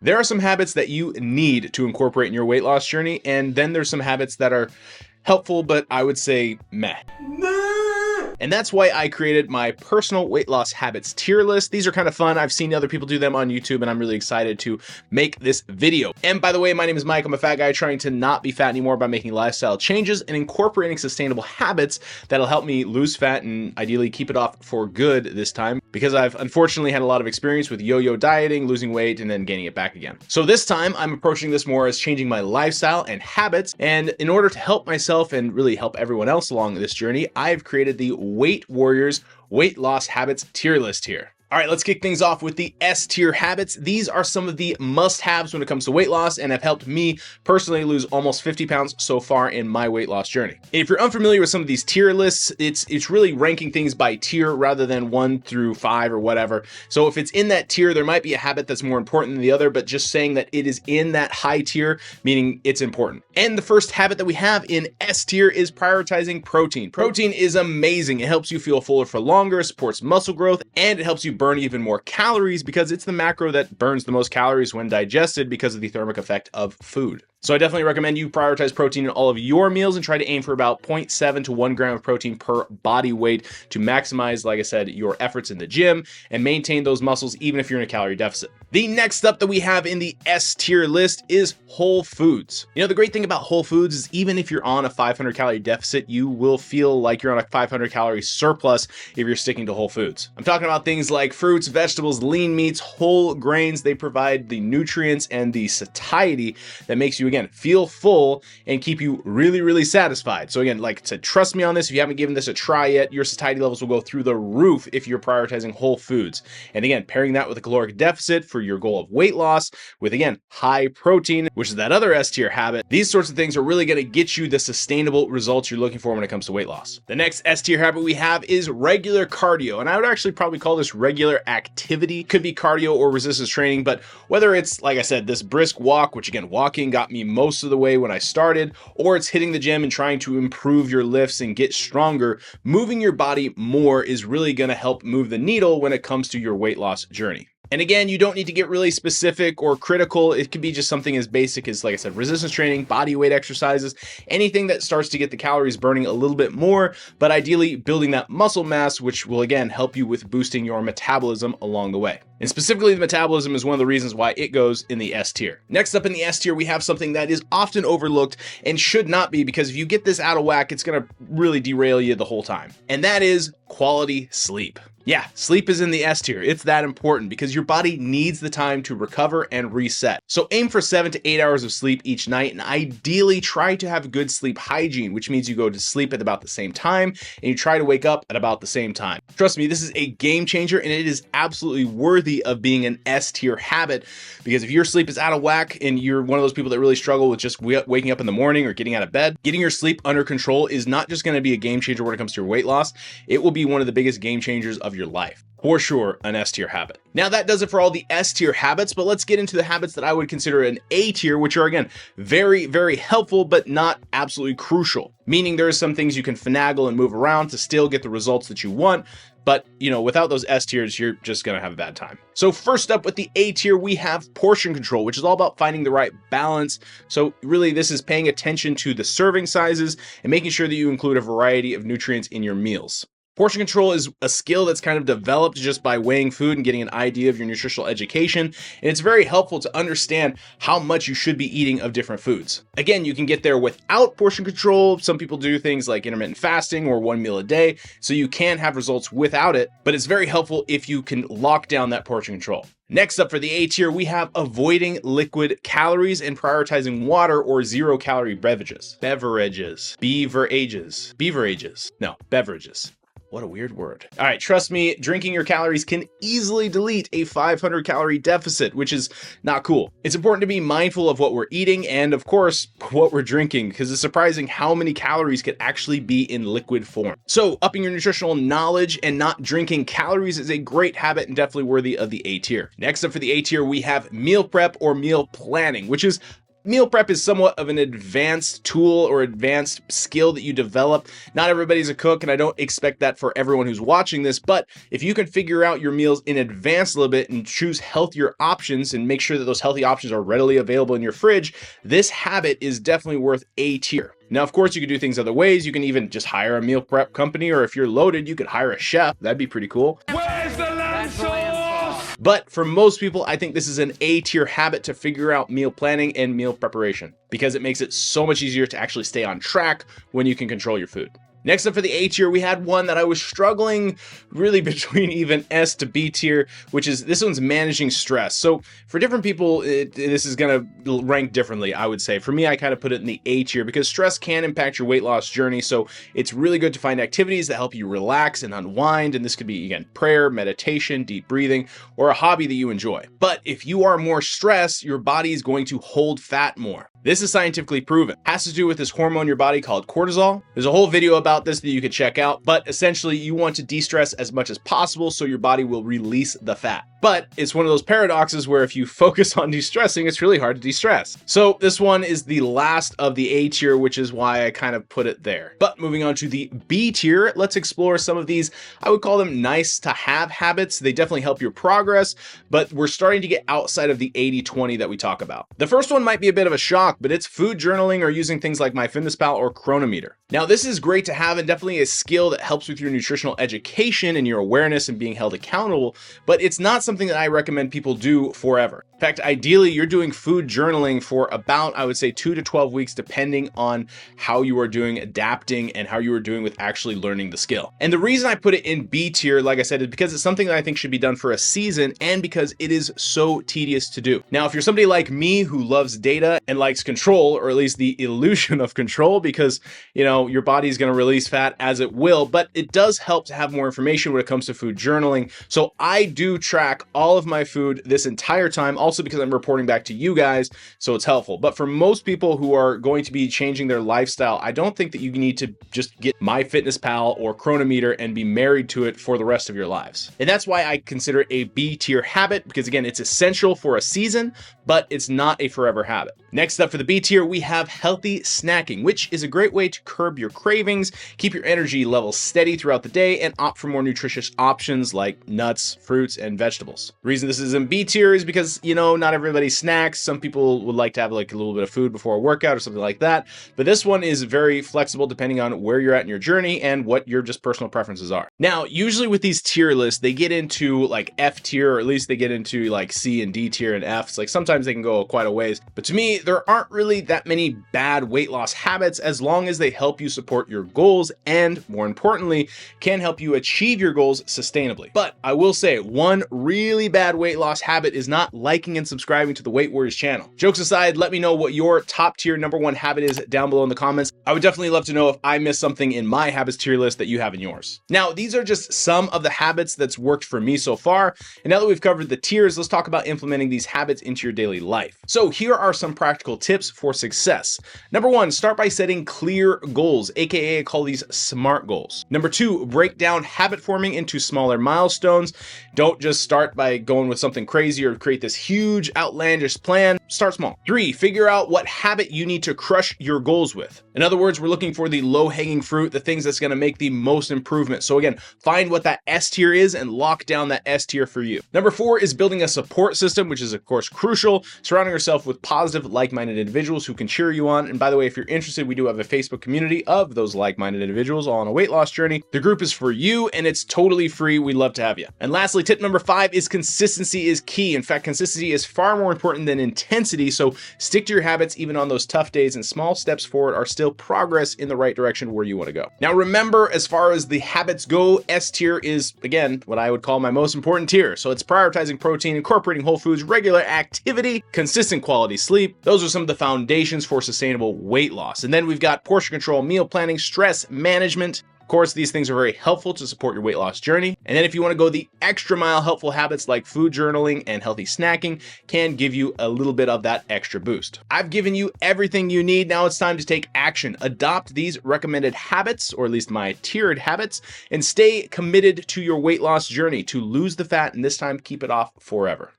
There are some habits that you need to incorporate in your weight loss journey, and then there's some habits that are helpful, but I would say meh. And that's why I created my personal weight loss habits tier list. These are kind of fun. I've seen other people do them on YouTube, and I'm really excited to make this video. And by the way, my name is Mike. I'm a fat guy trying to not be fat anymore by making lifestyle changes and incorporating sustainable habits that'll help me lose fat and ideally keep it off for good this time, because I've unfortunately had a lot of experience with yo-yo dieting, losing weight, and then gaining it back again. So this time I'm approaching this more as changing my lifestyle and habits. And in order to help myself and really help everyone else along this journey, I've created the Weight Warriors Weight Loss Habits tier list here. All right, let's kick things off with the S tier habits. These are some of the must-haves when it comes to weight loss and have helped me personally lose almost 50 pounds so far in my weight loss journey. If you're unfamiliar with some of these tier lists, it's really ranking things by tier rather than 1 through 5 or whatever. So if it's in that tier, there might be a habit that's more important than the other, but just saying that it is in that high tier, meaning it's important. And the first habit that we have in S tier is prioritizing protein. Protein is amazing. It helps you feel fuller for longer, supports muscle growth, and it helps you burn even more calories because it's the macro that burns the most calories when digested because of the thermic effect of food. So I definitely recommend you prioritize protein in all of your meals and try to aim for about 0.7 to 1 gram of protein per body weight to maximize, like I said, your efforts in the gym and maintain those muscles even if you're in a calorie deficit. The next up that we have in the S tier list is whole foods. You know, the great thing about whole foods is even if you're on a 500 calorie deficit, you will feel like you're on a 500 calorie surplus if you're sticking to whole foods. I'm talking about things like fruits, vegetables, lean meats, whole grains. They provide the nutrients and the satiety that makes you, again, feel full and keep you really, really satisfied. So again, like I said, trust me on this. If you haven't given this a try yet, your satiety levels will go through the roof if you're prioritizing whole foods. And again, pairing that with a caloric deficit for your goal of weight loss with, again, high protein, which is that other S tier habit. These sorts of things are really going to get you the sustainable results you're looking for when it comes to weight loss. The next S tier habit we have is regular cardio. And I would actually probably call this regular activity. Could be cardio or resistance training, but whether it's, like I said, this brisk walk, which again, walking got me most of the way when I started, or it's hitting the gym and trying to improve your lifts and get stronger, moving your body more is really going to help move the needle when it comes to your weight loss journey. And again, you don't need to get really specific or critical. It could be just something as basic as, like I said, resistance training, body weight exercises, anything that starts to get the calories burning a little bit more, but ideally building that muscle mass, which will again help you with boosting your metabolism along the way. And specifically, the metabolism is one of the reasons why it goes in the S tier. Next up in the S tier, we have something that is often overlooked and should not be, because if you get this out of whack, it's going to really derail you the whole time. And that is quality sleep. Yeah, sleep is in the S tier. It's that important because your body needs the time to recover and reset. So aim for 7 to 8 hours of sleep each night, and ideally try to have good sleep hygiene, which means you go to sleep at about the same time and you try to wake up at about the same time. Trust me, this is a game changer, and it is absolutely worthy of being an S tier habit, because if your sleep is out of whack and you're one of those people that really struggle with just waking up in the morning or getting out of bed, getting your sleep under control is not just going to be a game changer when it comes to your weight loss. It will be one of the biggest game changers of your life. For sure, an S tier habit. Now that does it for all the S tier habits, but let's get into the habits that I would consider an A tier, which are, again, very, very helpful, but not absolutely crucial. Meaning there are some things you can finagle and move around to still get the results that you want. But, you know, without those S tiers, you're just going to have a bad time. So first up with the A tier, we have portion control, which is all about finding the right balance. So really, this is paying attention to the serving sizes and making sure that you include a variety of nutrients in your meals. Portion control is a skill that's kind of developed just by weighing food and getting an idea of your nutritional education. And it's very helpful to understand how much you should be eating of different foods. Again, you can get there without portion control. Some people do things like intermittent fasting or 1 meal a day, so you can have results without it, but it's very helpful if you can lock down that portion control. Next up for the A tier, we have avoiding liquid calories and prioritizing water or 0 calorie beverages. Beverages. What a weird word. All right, trust me, drinking your calories can easily delete a 500 calorie deficit, which is not cool. It's important to be mindful of what we're eating and, of course, what we're drinking, because it's surprising how many calories could actually be in liquid form. So upping your nutritional knowledge and not drinking calories is a great habit and definitely worthy of the A tier. Next up for the A tier, we have meal prep or meal planning, which is Meal prep is somewhat of an advanced tool or advanced skill that you develop. Not everybody's a cook, and I don't expect that for everyone who's watching this, but if you can figure out your meals in advance a little bit and choose healthier options and make sure that those healthy options are readily available in your fridge, this habit is definitely worth A tier. Now, of course, you can do things other ways. You can even just hire a meal prep company, or if you're loaded, you could hire a chef. That'd be pretty cool. Where's the lamb sauce? But for most people, I think this is an A tier habit to figure out meal planning and meal preparation because it makes it so much easier to actually stay on track when you can control your food. Next up for the A tier, we had one that I was struggling really between even S to B tier, which is this one's managing stress. So for different people, this is going to rank differently, I would say. For me, I kind of put it in the A tier because stress can impact your weight loss journey. So it's really good to find activities that help you relax and unwind. And this could be, again, prayer, meditation, deep breathing, or a hobby that you enjoy. But if you are more stressed, your body is going to hold fat more. This is scientifically proven. It has to do with this hormone in your body called cortisol. There's a whole video about this that you could check out, but essentially you want to de-stress as much as possible so your body will release the fat. But it's one of those paradoxes where if you focus on de-stressing, it's really hard to de-stress. So this one is the last of the A tier, which is why I kind of put it there. But moving on to the B tier, let's explore some of these, I would call them nice to have habits. They definitely help your progress, but we're starting to get outside of the 80-20 that we talk about. The first one might be a bit of a shock, but it's food journaling or using things like MyFitnessPal or Chronometer. Now, this is great to have and definitely a skill that helps with your nutritional education and your awareness and being held accountable, but it's not something that I recommend people do forever. In fact, ideally, you're doing food journaling for about, I would say, 2 to 12 weeks, depending on how you are doing adapting and how you are doing with actually learning the skill. And the reason I put it in B tier, like I said, is because it's something that I think should be done for a season and because it is so tedious to do. Now, if you're somebody like me who loves data and likes control, or at least the illusion of control, because, you know, your body's going to release fat as it will, but it does help to have more information when it comes to food journaling. So I do track all of my food this entire time, also because I'm reporting back to you guys, so it's helpful. But for most people who are going to be changing their lifestyle, I don't think that you need to just get MyFitnessPal or Chronometer and be married to it for the rest of your lives. And that's why I consider it a B tier habit, because again, it's essential for a season, but it's not a forever habit. Next up for the B tier, we have healthy snacking, which is a great way to curb your cravings, keep your energy levels steady throughout the day, and opt for more nutritious options like nuts, fruits, and vegetables. The reason this is in B tier is because, you know, not everybody snacks. Some people would like to have like a little bit of food before a workout or something like that. But this one is very flexible depending on where you're at in your journey and what your just personal preferences are. Now, usually with these tier lists, they get into like F tier, or at least they get into like C and D tier and Fs. Like sometimes they can go quite a ways. But to me, there aren't really that many bad weight loss habits as long as they help you support your goals and, more importantly, can help you achieve your goals sustainably. But I will say, one really bad weight loss habit is not liking and subscribing to the Weight Warriors channel. Jokes aside, let me know what your top tier number one habit is down below in the comments. I would definitely love to know if I missed something in my habits tier list that you have in yours. Now, these are just some of the habits that's worked for me so far. And now that we've covered the tiers, let's talk about implementing these habits into your daily life. So here are some practical tips for success. Number one, start by setting clear goals, aka I call these SMART goals. Number two, break down habit forming into smaller milestones. Don't just start by going with something crazy or create this huge outlandish plan. Start small. Three, figure out what habit you need to crush your goals with. In other words, we're looking for the low-hanging fruit, the things that's going to make the most improvement. So again, find what that S tier is and lock down that S tier for you. Number four is building a support system, which is of course crucial. Surrounding yourself with positive, like-minded individuals who can cheer you on. And by the way, if you're interested, we do have a Facebook community of those like-minded individuals all on a weight loss journey. The group is for you and it's totally free. We'd love to have you. And lastly, tip number five is consistency is key. In fact, consistency is far more important than intensity. So stick to your habits even on those tough days, and small steps forward are still progress in the right direction where you want to go. Now remember, as far as the habits go, S tier is, again, what I would call my most important tier. So it's prioritizing protein, incorporating whole foods, regular activity, consistent quality sleep. Those are some of the foundations for sustainable weight loss. And then we've got portion control, meal planning, stress management. Of course, these things are very helpful to support your weight loss journey. And then if you want to go the extra mile, helpful habits like food journaling and healthy snacking can give you a little bit of that extra boost. I've given you everything you need. Now it's time to take action. Adopt these recommended habits, or at least my tiered habits, and stay committed to your weight loss journey to lose the fat and this time keep it off forever.